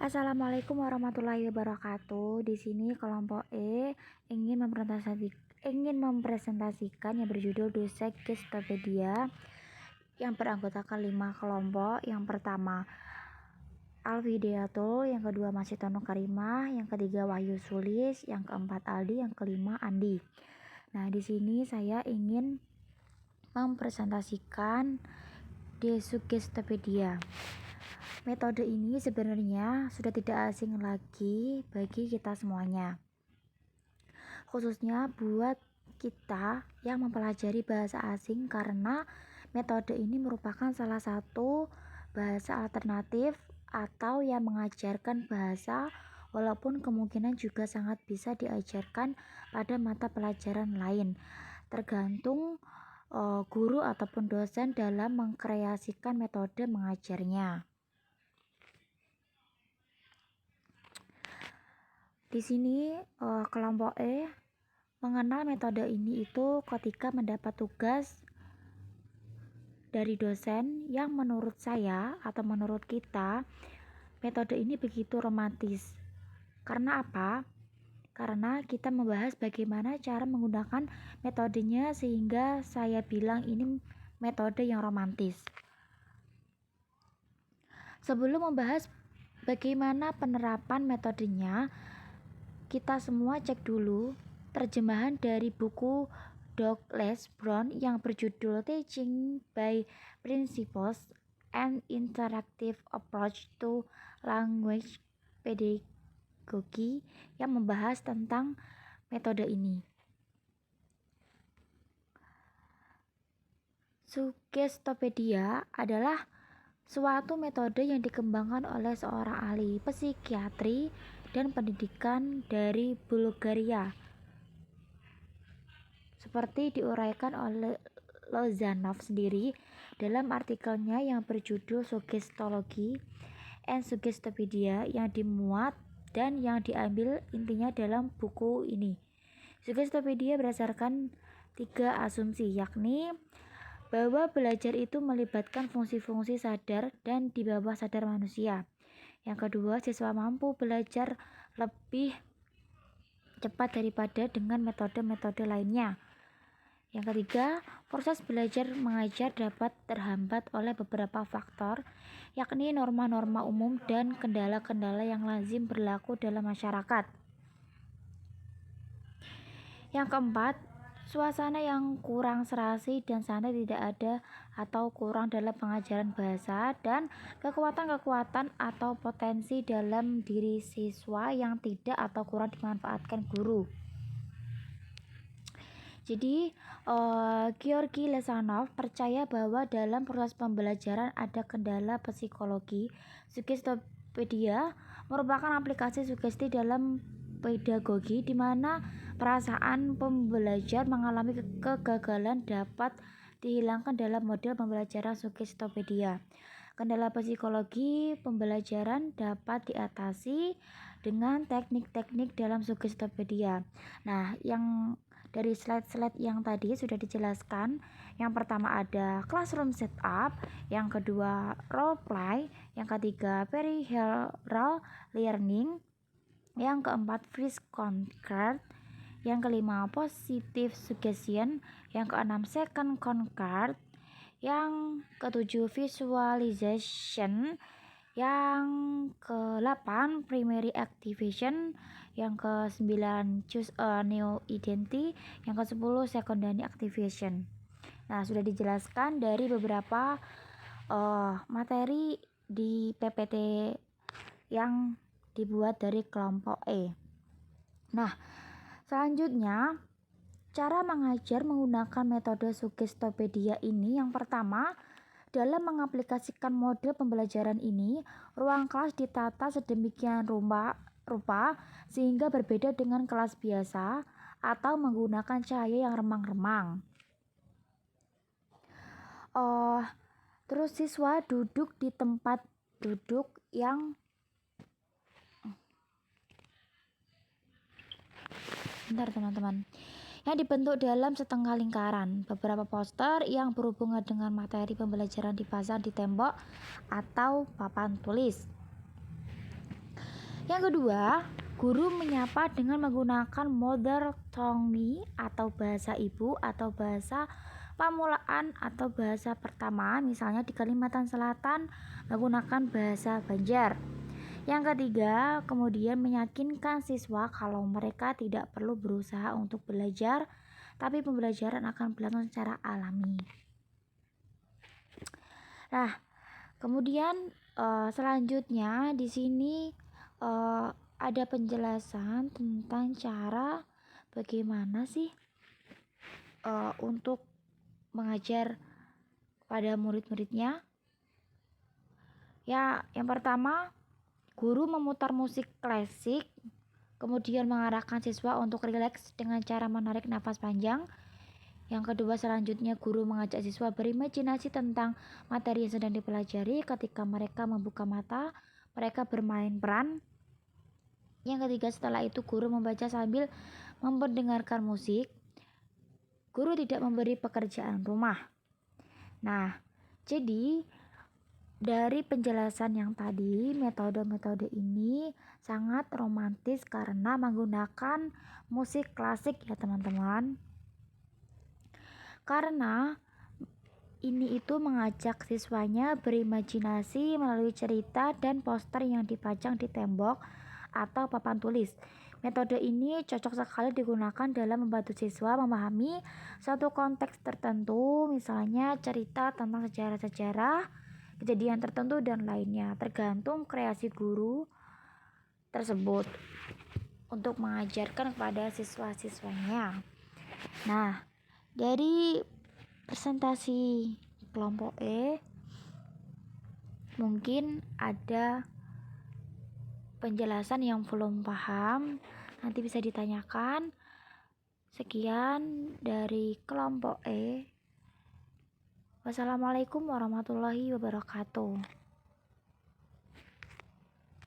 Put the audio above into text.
Assalamualaikum warahmatullahi wabarakatuh. Di sini kelompok E ingin mempresentasikan yang berjudul Dosek Gestopedia yang beranggotakan 5 kelompok. Yang pertama Alfideatul, yang kedua Masitono Karimah, yang ketiga Wahyu Sulis, yang keempat Aldi, yang kelima Andi. Nah, di sini saya ingin mempresentasikan Desugestopedia. Metode ini sebenarnya sudah tidak asing lagi bagi kita semuanya, khususnya buat kita yang mempelajari bahasa asing, karena metode ini merupakan salah satu bahasa alternatif atau yang mengajarkan bahasa, walaupun kemungkinan juga sangat bisa diajarkan pada mata pelajaran lain, tergantung guru ataupun dosen dalam mengkreasikan metode mengajarnya. Di sini kelompok E mengenal metode ini itu ketika mendapat tugas dari dosen yang menurut saya atau menurut kita metode ini begitu romantis. Karena apa? Karena kita membahas bagaimana cara menggunakan metodenya, sehingga saya bilang ini metode yang romantis. Sebelum membahas bagaimana penerapan metodenya, kita semua cek dulu terjemahan dari buku Douglas Brown yang berjudul Teaching by Principles: An Interactive Approach to Language Pedagogy, yang membahas tentang metode ini. Sugestopedia adalah suatu metode yang dikembangkan oleh seorang ahli psikiatri dan pendidikan dari Bulgaria, seperti diuraikan oleh Lozanov sendiri dalam artikelnya yang berjudul Sugestology and Suggestopedia, yang dimuat dan yang diambil intinya dalam buku ini. Suggestopedia berdasarkan 3 asumsi, yakni bahwa belajar itu melibatkan fungsi-fungsi sadar dan di bawah sadar manusia. Yang kedua, siswa mampu belajar lebih cepat daripada dengan metode-metode lainnya. Yang ketiga, proses belajar mengajar dapat terhambat oleh beberapa faktor, yakni norma-norma umum dan kendala-kendala yang lazim berlaku dalam masyarakat. Yang keempat, suasana yang kurang serasi dan santai tidak ada atau kurang dalam pengajaran bahasa, dan kekuatan-kekuatan atau potensi dalam diri siswa yang tidak atau kurang dimanfaatkan guru. Jadi Georgi Lesanov percaya bahwa dalam proses pembelajaran ada kendala psikologi. Sugestopedia merupakan aplikasi sugesti dalam pedagogi, di mana perasaan pembelajar mengalami kegagalan dapat dihilangkan dalam model pembelajaran Sugestopedia. Kendala psikologi pembelajaran dapat diatasi dengan teknik-teknik dalam Sugestopedia. Nah, yang dari slide-slide yang tadi sudah dijelaskan. Yang pertama ada classroom setup, yang kedua role play, yang ketiga peripheral learning, yang keempat first concert, yang kelima positive suggestion, yang keenam second concert, yang ketujuh visualization, yang ke-8 primary activation, yang ke-9 choose a new identity, yang ke-10 secondary activation. Nah, sudah dijelaskan dari beberapa materi di PPT yang dibuat dari kelompok E. Nah, selanjutnya cara mengajar menggunakan metode Sugestopedia ini. Yang pertama, dalam mengaplikasikan model pembelajaran ini, ruang kelas ditata sedemikian rupa sehingga berbeda dengan kelas biasa atau menggunakan cahaya yang remang-remang. Terus siswa duduk di tempat duduk yang teman-teman, yang dibentuk dalam setengah lingkaran. Beberapa poster yang berhubungan dengan materi pembelajaran dipasang di tembok atau papan tulis. Yang kedua, guru menyapa dengan menggunakan mother tongue atau bahasa ibu atau bahasa pamulaan atau bahasa pertama, misalnya di Kalimantan Selatan menggunakan bahasa Banjar. Yang ketiga, kemudian meyakinkan siswa kalau mereka tidak perlu berusaha untuk belajar, tapi pembelajaran akan berlangsung secara alami. Nah, kemudian selanjutnya di sini ada penjelasan tentang cara bagaimana sih untuk mengajar pada murid-muridnya. Ya, yang pertama, guru memutar musik klasik, kemudian mengarahkan siswa untuk rileks dengan cara menarik nafas panjang. Yang kedua, selanjutnya guru mengajak siswa berimajinasi tentang materi yang sedang dipelajari. Ketika mereka membuka mata, mereka bermain peran. Yang ketiga, setelah itu guru membaca sambil mendengarkan musik. Guru tidak memberi pekerjaan rumah. Nah, jadi dari penjelasan yang tadi, metode-metode ini sangat romantis karena menggunakan musik klasik ya teman-teman. Karena ini itu mengajak siswanya berimajinasi melalui cerita dan poster yang dipajang di tembok atau papan tulis. Metode ini cocok sekali digunakan dalam membantu siswa memahami suatu konteks tertentu, misalnya cerita tentang sejarah-sejarah, kejadian tertentu dan lainnya, tergantung kreasi guru tersebut untuk mengajarkan kepada siswa-siswanya. Nah, dari presentasi kelompok E mungkin ada penjelasan yang belum paham, nanti bisa ditanyakan. Sekian dari kelompok E. Wassalamualaikum warahmatullahi wabarakatuh.